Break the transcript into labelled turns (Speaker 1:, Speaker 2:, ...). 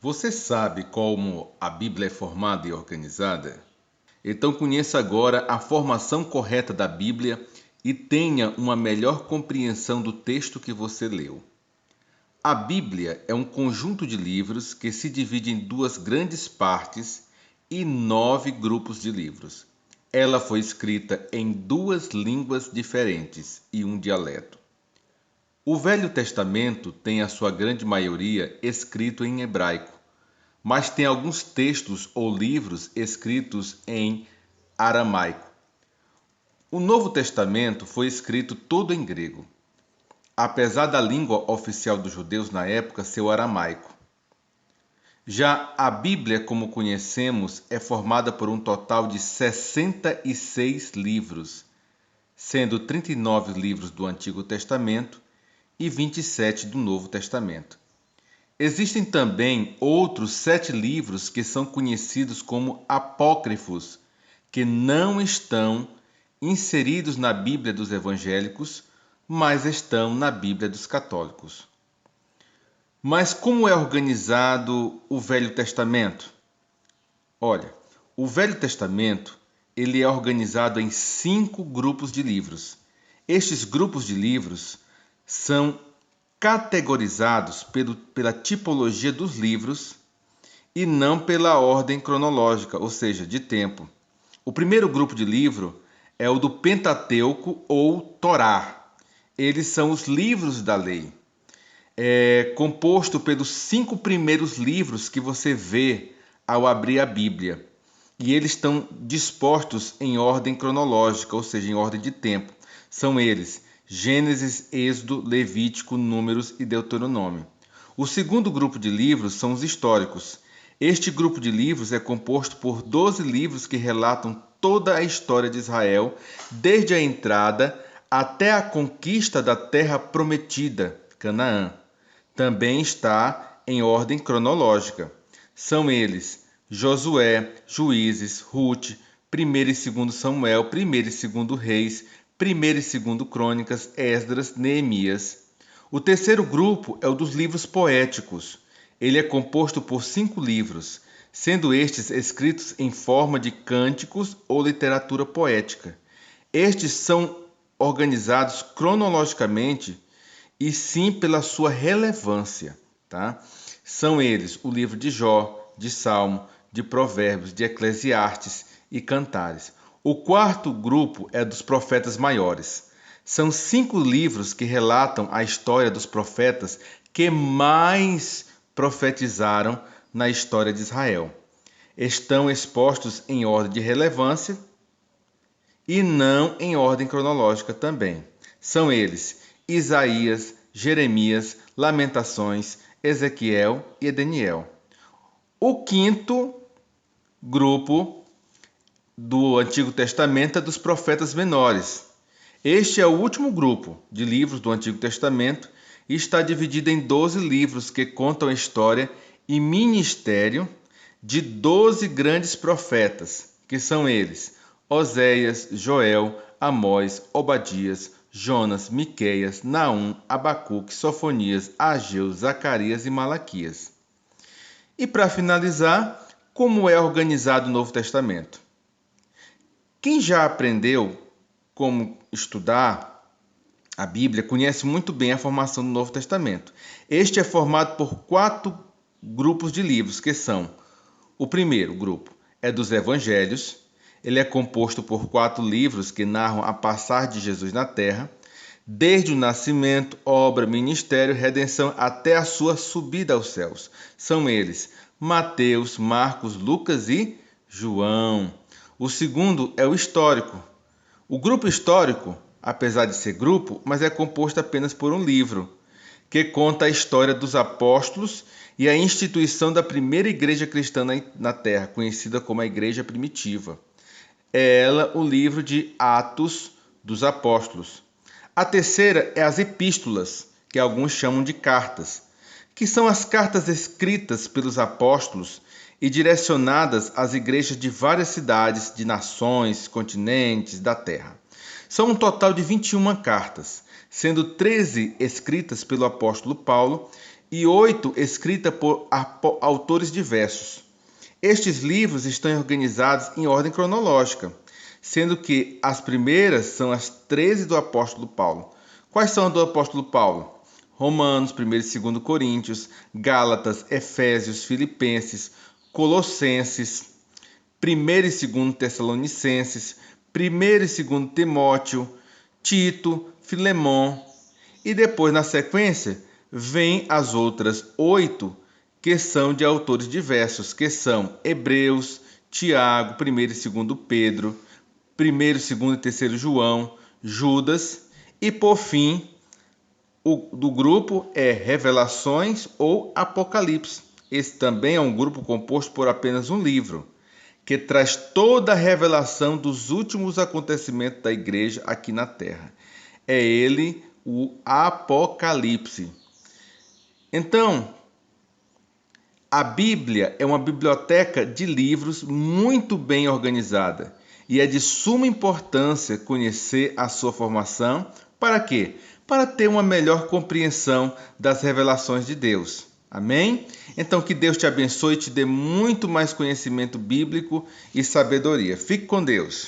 Speaker 1: Você sabe como a Bíblia é formada e organizada? Então conheça agora a formação correta da Bíblia e tenha uma melhor compreensão do texto que você leu. A Bíblia é um conjunto de livros que se divide em duas grandes partes e 9 grupos de livros. Ela foi escrita em duas línguas diferentes e um dialeto. O Velho Testamento tem a sua grande maioria escrito em hebraico, mas tem alguns textos ou livros escritos em aramaico. O Novo Testamento foi escrito todo em grego, apesar da língua oficial dos judeus na época ser o aramaico. Já a Bíblia, como conhecemos, é formada por um total de 66 livros, sendo 39 livros do Antigo Testamento e 27 do Novo Testamento. Existem também outros 7 livros que são conhecidos como apócrifos, que não estão inseridos na Bíblia dos evangélicos, mas estão na Bíblia dos católicos. Mas como é organizado o Velho Testamento? Olha, o Velho Testamento ele é organizado em 5 grupos de livros. Estes grupos de livros são categorizados pela tipologia dos livros e não pela ordem cronológica, ou seja, de tempo. O primeiro grupo de livro é o do Pentateuco ou Torá. Eles são os livros da lei. É composto pelos 5 primeiros livros que você vê ao abrir a Bíblia. E eles estão dispostos em ordem cronológica, ou seja, em ordem de tempo. São eles: Gênesis, Êxodo, Levítico, Números e Deuteronômio. O segundo grupo de livros são os históricos. Este grupo de livros é composto por 12 livros que relatam toda a história de Israel, desde a entrada até a conquista da terra prometida, Canaã. Também está em ordem cronológica. São eles: Josué, Juízes, Rute, 1º e 2º Samuel, 1º e 2º Reis, 1º e 2º Crônicas, Esdras, Neemias. O terceiro grupo é o dos livros poéticos. Ele é composto por 5 livros, sendo estes escritos em forma de cânticos ou literatura poética. Estes são organizados cronologicamente e sim pela sua relevância, tá? São eles o livro de Jó, de Salmo, de Provérbios, de Eclesiastes e Cantares. O quarto grupo é dos profetas maiores. São 5 livros que relatam a história dos profetas que mais profetizaram na história de Israel. Estão expostos em ordem de relevância e não em ordem cronológica também. São eles Isaías, Jeremias, Lamentações, Ezequiel e Daniel. O quinto grupo do Antigo Testamento é dos profetas menores. Este é o último grupo de livros do Antigo Testamento e está dividido em 12 livros que contam a história e ministério de 12 grandes profetas, que são eles: Oséias, Joel, Amós, Obadias, Jonas, Miqueias, Naum, Abacuque, Sofonias, Ageu, Zacarias e Malaquias. E para finalizar, como é organizado o Novo Testamento? Quem já aprendeu como estudar a Bíblia conhece muito bem a formação do Novo Testamento. Este é formado por 4 grupos de livros, que são: o primeiro grupo é dos Evangelhos. Ele é composto por 4 livros que narram a passagem de Jesus na Terra, desde o nascimento, obra, ministério, redenção até a sua subida aos céus. São eles Mateus, Marcos, Lucas e João. O segundo é o histórico. O grupo histórico, apesar de ser grupo, mas é composto apenas por um livro, que conta a história dos apóstolos e a instituição da primeira igreja cristã na Terra, conhecida como a Igreja Primitiva. É ela o livro de Atos dos Apóstolos. A terceira é as epístolas, que alguns chamam de cartas, que são as cartas escritas pelos apóstolos e direcionadas às igrejas de várias cidades, de nações, continentes da terra. São um total de 21 cartas, sendo 13 escritas pelo apóstolo Paulo e 8 escritas por autores diversos. Estes livros estão organizados em ordem cronológica, sendo que as primeiras são as 13 do apóstolo Paulo. Quais são as do apóstolo Paulo? Romanos, 1 e 2 Coríntios, Gálatas, Efésios, Filipenses, Colossenses, 1 e 2 Tessalonicenses, 1 e 2 Timóteo, Tito, Filemão. E depois, na sequência, vem as outras 8 que são de autores diversos, que são Hebreus, Tiago, 1 e 2 Pedro, 1 e 2 e 3 João, Judas, e por fim, o do grupo é Revelações ou Apocalipse. Esse também é um grupo composto por apenas um livro, que traz toda a revelação dos últimos acontecimentos da igreja aqui na Terra. É ele, o Apocalipse. Então, a Bíblia é uma biblioteca de livros muito bem organizada e é de suma importância conhecer a sua formação. Para quê? Para ter uma melhor compreensão das revelações de Deus. Amém? Então que Deus te abençoe e te dê muito mais conhecimento bíblico e sabedoria. Fique com Deus.